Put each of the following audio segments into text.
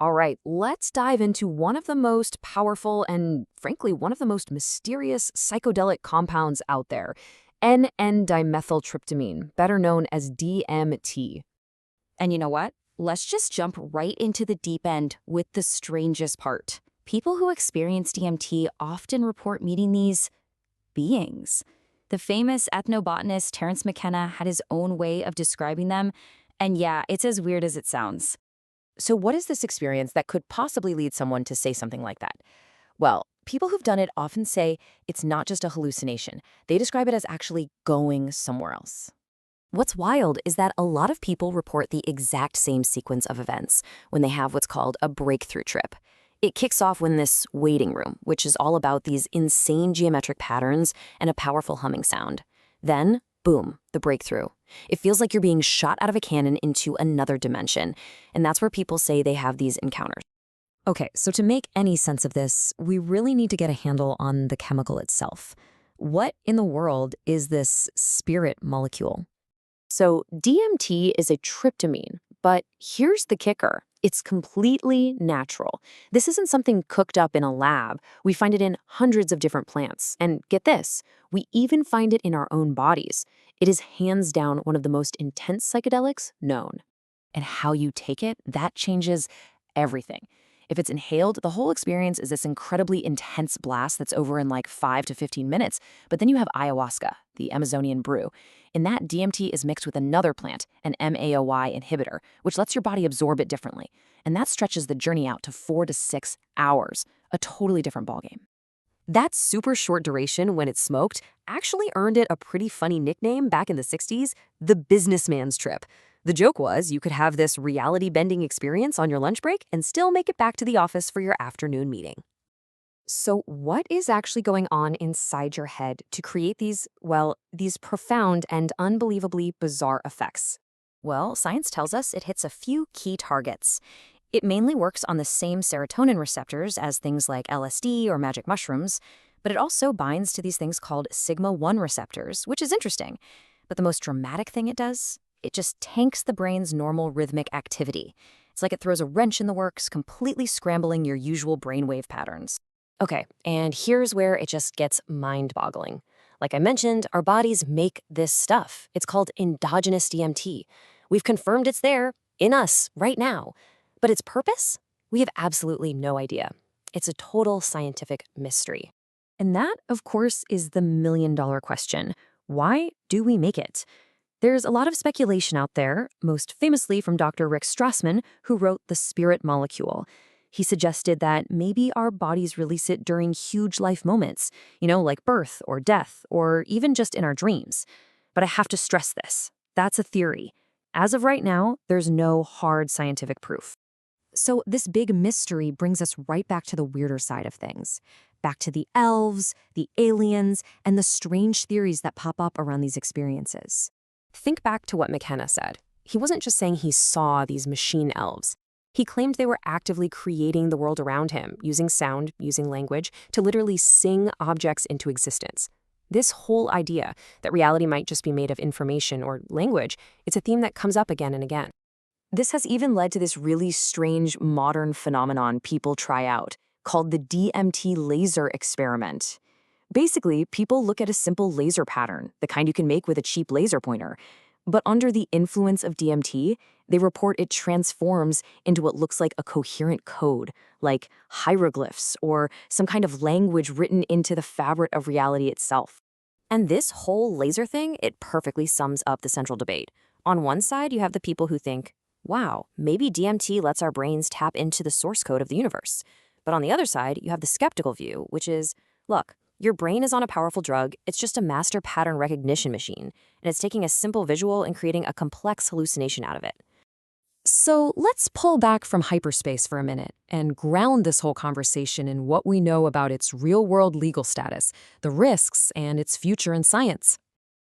All right, let's dive into one of the most powerful and, frankly, one of the most mysterious psychedelic compounds out there, N-N-dimethyltryptamine, better known as DMT. And you know what? Let's just jump right into the deep end with the strangest part. People who experience DMT often report meeting these beings. The famous ethnobotanist Terence McKenna had his own way of describing them, and yeah, it's as weird as it sounds. So what is this experience that could possibly lead someone to say something like that? Well, people who've done it often say it's not just a hallucination. They describe it as actually going somewhere else. What's wild is that a lot of people report the exact same sequence of events when they have what's called a breakthrough trip. It kicks off when this waiting room, which is all about these insane geometric patterns and a powerful humming sound. Then, boom, the breakthrough. It feels like you're being shot out of a cannon into another dimension, and that's where people say they have these encounters. Okay, so to make any sense of this, we really need to get a handle on the chemical itself. What in the world is this spirit molecule? So DMT is a tryptamine, but here's the kicker. It's completely natural. This isn't something cooked up in a lab. We find it in hundreds of different plants. And get this, we even find it in our own bodies. It is hands down one of the most intense psychedelics known. And how you take it, that changes everything. If it's inhaled, the whole experience is this incredibly intense blast that's over in like 5 to 15 minutes. But then you have ayahuasca, the Amazonian brew. In that, DMT is mixed with another plant, an MAOI inhibitor, which lets your body absorb it differently. And that stretches the journey out to 4 to 6 hours, a totally different ballgame. That super short duration when it's smoked actually earned it a pretty funny nickname back in the 60s, the businessman's trip. The joke was you could have this reality-bending experience on your lunch break and still make it back to the office for your afternoon meeting. So what is actually going on inside your head to create these, well, these profound and unbelievably bizarre effects? Well, science tells us it hits a few key targets. It mainly works on the same serotonin receptors as things like LSD or magic mushrooms, but it also binds to these things called sigma-1 receptors, which is interesting. But the most dramatic thing it does? It just tanks the brain's normal rhythmic activity. It's like it throws a wrench in the works, completely scrambling your usual brainwave patterns. Okay, and here's where it just gets mind-boggling. Like I mentioned, our bodies make this stuff. It's called endogenous DMT. We've confirmed it's there, in us, right now. But its purpose? We have absolutely no idea. It's a total scientific mystery. And that, of course, is the million-dollar question. Why do we make it? There's a lot of speculation out there, most famously from Dr. Rick Strassman, who wrote The Spirit Molecule. He suggested that maybe our bodies release it during huge life moments, like birth or death, or even just in our dreams. But I have to stress this. That's a theory. As of right now, there's no hard scientific proof. So this big mystery brings us right back to the weirder side of things. Back to the elves, the aliens, and the strange theories that pop up around these experiences. Think back to what McKenna said. He wasn't just saying he saw these machine elves. He claimed they were actively creating the world around him, using sound, using language, to literally sing objects into existence. This whole idea that reality might just be made of information or language, it's a theme that comes up again and again. This has even led to this really strange modern phenomenon people try out, called the DMT laser experiment. Basically, people look at a simple laser pattern, the kind you can make with a cheap laser pointer. But under the influence of DMT, they report it transforms into what looks like a coherent code, like hieroglyphs or some kind of language written into the fabric of reality itself. And this whole laser thing, it perfectly sums up the central debate. On one side, you have the people who think, wow, maybe DMT lets our brains tap into the source code of the universe. But on the other side, you have the skeptical view, which is, look, your brain is on a powerful drug, it's just a master pattern recognition machine, and it's taking a simple visual and creating a complex hallucination out of it. So let's pull back from hyperspace for a minute and ground this whole conversation in what we know about its real-world legal status, the risks, and its future in science.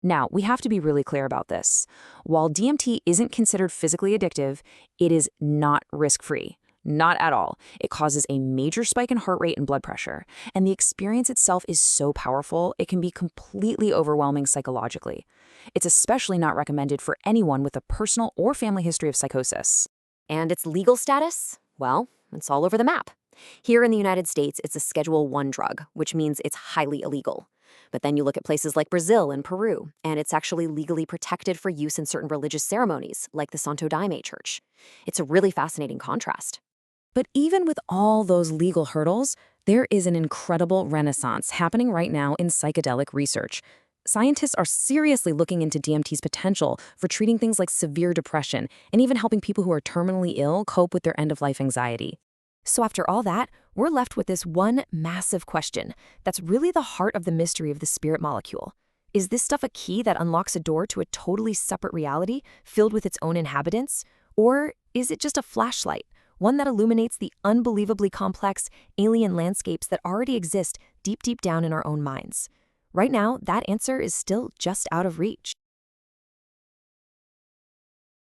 Now, we have to be really clear about this. While DMT isn't considered physically addictive, it is not risk-free. Not at all. It causes a major spike in heart rate and blood pressure, and the experience itself is so powerful, it can be completely overwhelming psychologically. It's especially not recommended for anyone with a personal or family history of psychosis. And its legal status? Well, it's all over the map. Here in the United States, it's a Schedule 1 drug, which means it's highly illegal. But then you look at places like Brazil and Peru, and it's actually legally protected for use in certain religious ceremonies, like the Santo Daime Church. It's a really fascinating contrast. But even with all those legal hurdles, there is an incredible renaissance happening right now in psychedelic research. Scientists are seriously looking into DMT's potential for treating things like severe depression and even helping people who are terminally ill cope with their end-of-life anxiety. So after all that, we're left with this one massive question that's really the heart of the mystery of the spirit molecule. Is this stuff a key that unlocks a door to a totally separate reality filled with its own inhabitants? Or is it just a flashlight, one that illuminates the unbelievably complex alien landscapes that already exist deep, deep down in our own minds? Right now, that answer is still just out of reach.